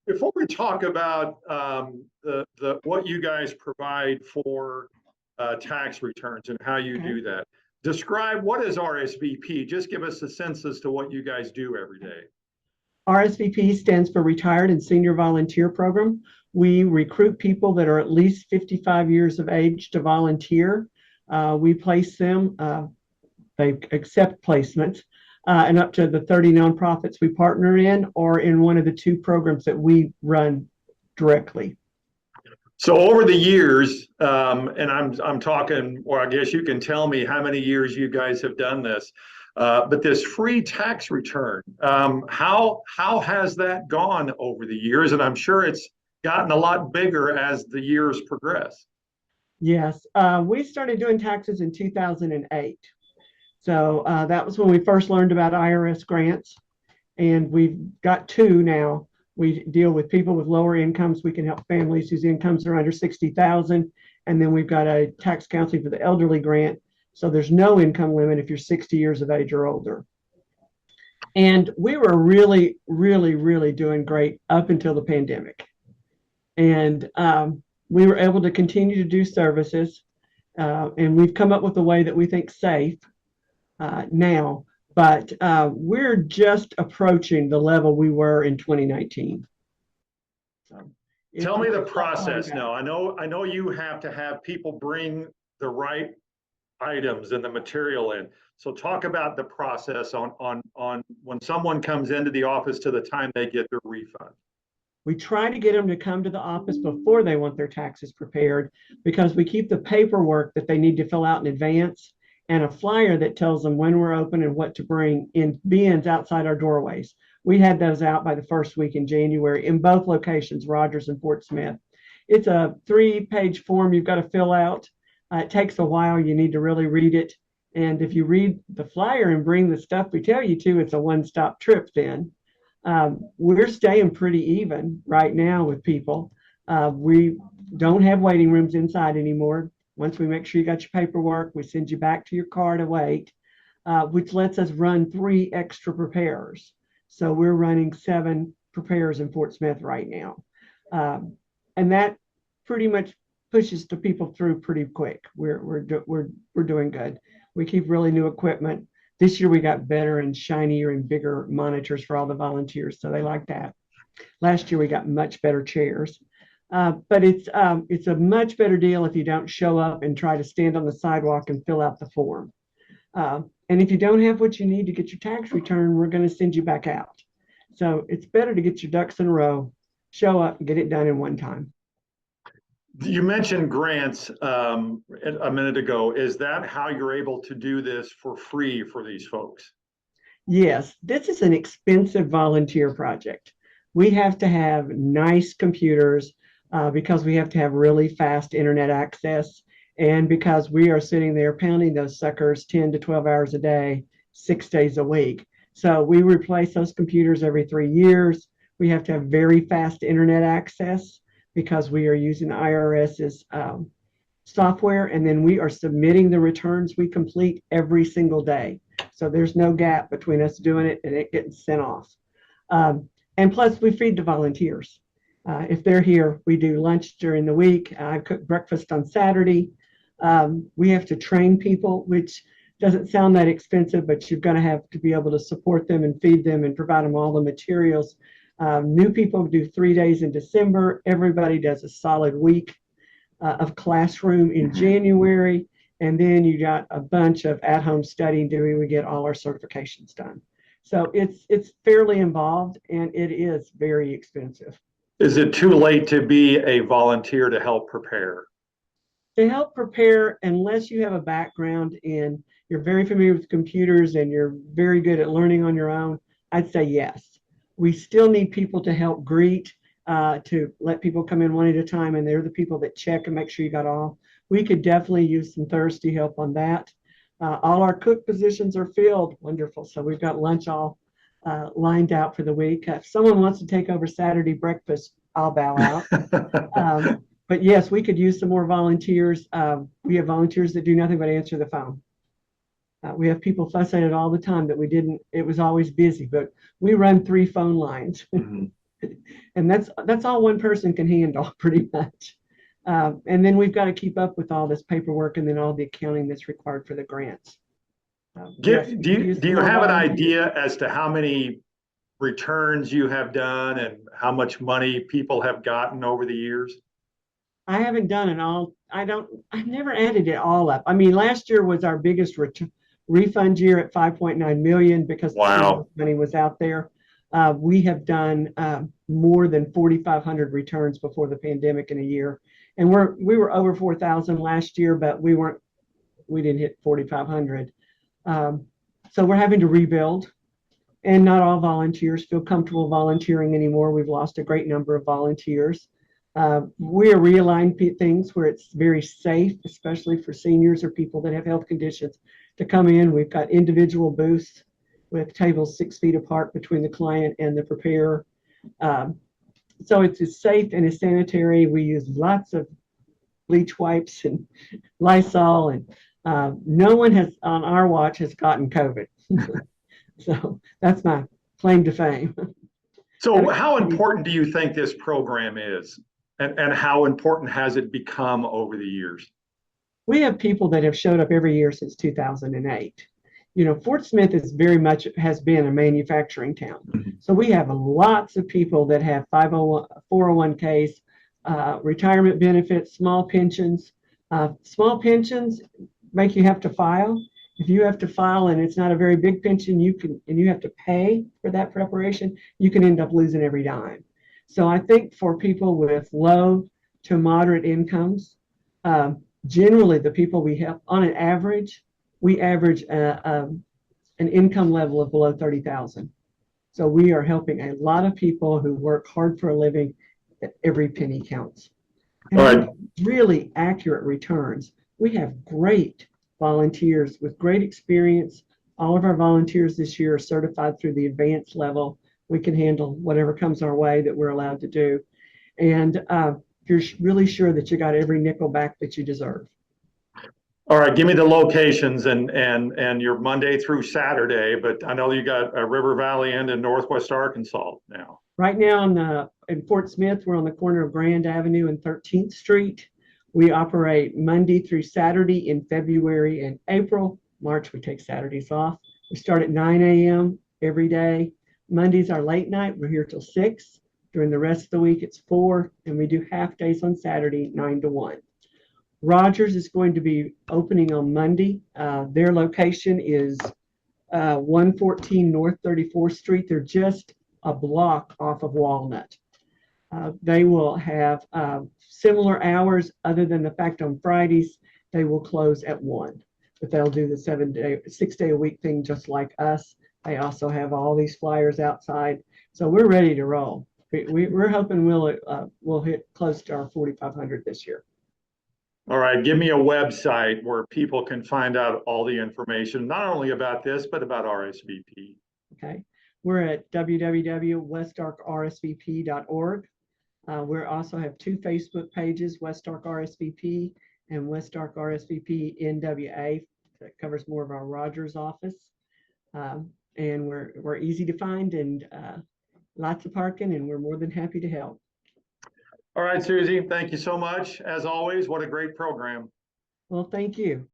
Before we talk about what you guys provide for tax returns and how you do that, describe what is RSVP. Just give us a sense as to what you guys do every day. RSVP stands for Retired and Senior Volunteer Program. We recruit people that are at least 55 years of age to volunteer. We place them, they accept placements, and up to the 30 nonprofits we partner in or in one of the 2 programs that we run directly. So over the years, and I'm talking, or I guess you can tell me how many years you guys have done this, but this free tax return, how has that gone over the years? And I'm sure it's gotten a lot bigger as the years progress. Yes, we started doing taxes in 2008. So that was when we first learned about IRS grants, and we've got 2 now. We deal with people with lower incomes. We can help families whose incomes are under 60,000, and then we've got a tax counseling for the elderly grant. So there's no income limit if you're 60 years of age or older. And we were really, really, really doing great up until the pandemic. And we were able to continue to do services, and we've come up with a way that we think safe now, but we're just approaching the level we were in 2019. So, tell me the process now. I know you have to have people bring the right items and the material in. So talk about the process on when someone comes into the office to the time they get their refund. We try to get them to come to the office before they want their taxes prepared, because we keep the paperwork that they need to fill out in advance and a flyer that tells them when we're open and what to bring in bins outside our doorways. We had those out by the first week in January in both locations, Rogers and Fort Smith. It's a 3-page form you've got to fill out. It takes a while. You need to really read it. And if you read the flyer and bring the stuff we tell you to, it's a one-stop trip then. We're staying pretty even right now with people. We don't have waiting rooms inside anymore. Once we make sure you got your paperwork, we send you back to your car to wait, which lets us run 3 extra preparers. So we're running 7 preparers in Fort Smith right now. And that pretty much pushes the people through pretty quick. We're doing good. We keep really new equipment. This year we got better and shinier and bigger monitors for all the volunteers, so they like that. Last year we got much better chairs. But it's a much better deal if you don't show up and try to stand on the sidewalk and fill out the form. And if you don't have what you need to get your tax return, we're going to send you back out. So it's better to get your ducks in a row, show up and get it done in one time. You mentioned grants a minute ago. Is that how you're able to do this for free for these folks? Yes, this is an expensive volunteer project. We have to have nice computers because we have to have really fast internet access, and because we are sitting there pounding those suckers 10 to 12 hours a day, 6 days a week. So we replace those computers every 3 years. We have to have very fast internet access because we are using IRS's software, and then we are submitting the returns we complete every single day. So there's no gap between us doing it and it getting sent off. And plus we feed the volunteers. If they're here, we do lunch during the week. I cook breakfast on Saturday. We have to train people, which doesn't sound that expensive, but you're going to have to be able to support them and feed them and provide them all the materials. New people do 3 days in December. Everybody does a solid week of classroom in January. And then you got a bunch of at-home studying doing. We get all our certifications done. So it's fairly involved, and it is very expensive. Is it too late to be a volunteer to help prepare? To help prepare, unless you have a background in, you're very familiar with computers and you're very good at learning on your own, I'd say yes. We still need people to help greet, to let people come in one at a time, and they're the people that check and make sure you got all. We could definitely use some Thursday help on that. All our cook positions are filled. Wonderful. So we've got lunch all lined out for the week. If someone wants to take over Saturday breakfast, I'll bow out. But yes, we could use some more volunteers. We have volunteers that do nothing but answer the phone. We have people fuss at it all the time that it was always busy, but we run 3 phone lines. And that's all one person can handle pretty much. And then we've got to keep up with all this paperwork and then all the accounting that's required for the grants. Yes, we could use Do some you more have an volunteers. idea as to how many returns you have done and how much money people have gotten over the years? I haven't done it all. I've never added it all up. I mean, last year was our biggest refund year at 5.9 million because the Wow. money was out there. We have done more than 4,500 returns before the pandemic in a year. And we were over 4,000 last year, but we didn't hit 4,500. So we're having to rebuild, and not all volunteers feel comfortable volunteering anymore. We've lost a great number of volunteers. We are realigning things where it's very safe, especially for seniors or people that have health conditions, to come in. We've got individual booths with tables 6 feet apart between the client and the preparer. So it's as safe and as sanitary. We use lots of bleach wipes and Lysol, and no one has on our watch has gotten COVID. So that's my claim to fame. So how important do you think this program is? And how important has it become over the years? We have people that have showed up every year since 2008. You know, Fort Smith is very much has been a manufacturing town. Mm-hmm. So we have lots of people that have 401ks, retirement benefits, small pensions. Small pensions make you have to file. If you have to file and it's not a very big pension, you have to pay for that preparation, you can end up losing every dime. So I think for people with low to moderate incomes, generally the people we help on an average, we average an income level of below 30,000. So we are helping a lot of people who work hard for a living that every penny counts. And All right. really accurate returns. We have great volunteers with great experience. All of our volunteers this year are certified through the advanced level. We can handle whatever comes our way that we're allowed to do. And you're really sure that you got every nickel back that you deserve. All right, give me the locations and your Monday through Saturday, but I know you got a River Valley and in Northwest Arkansas now. Right now in Fort Smith, we're on the corner of Grand Avenue and 13th Street. We operate Monday through Saturday in February and April. March, we take Saturdays off. We start at 9 a.m. every day. Monday's our late night. We're here till 6. During the rest of the week, it's 4. And we do half days on Saturday, 9 to 1. Rogers is going to be opening on Monday. Their location is 114 North 34th Street. They're just a block off of Walnut. They will have similar hours, other than the fact on Fridays they will close at 1. But they'll do the 6-day-a-week thing just like us. They also have all these flyers outside, so we're ready to roll. We're hoping we'll hit close to our 4,500 this year. All right, give me a website where people can find out all the information, not only about this, but about RSVP. Okay, we're at www.westarkrsvp.org. We also have 2 Facebook pages, Westark R.S.V.P. and Westark R.S.V.P. NWA. That covers more of our Rogers office. And we're easy to find and lots of parking, and we're more than happy to help. All right, Susie, thank you so much. As always, what a great program. Well, thank you.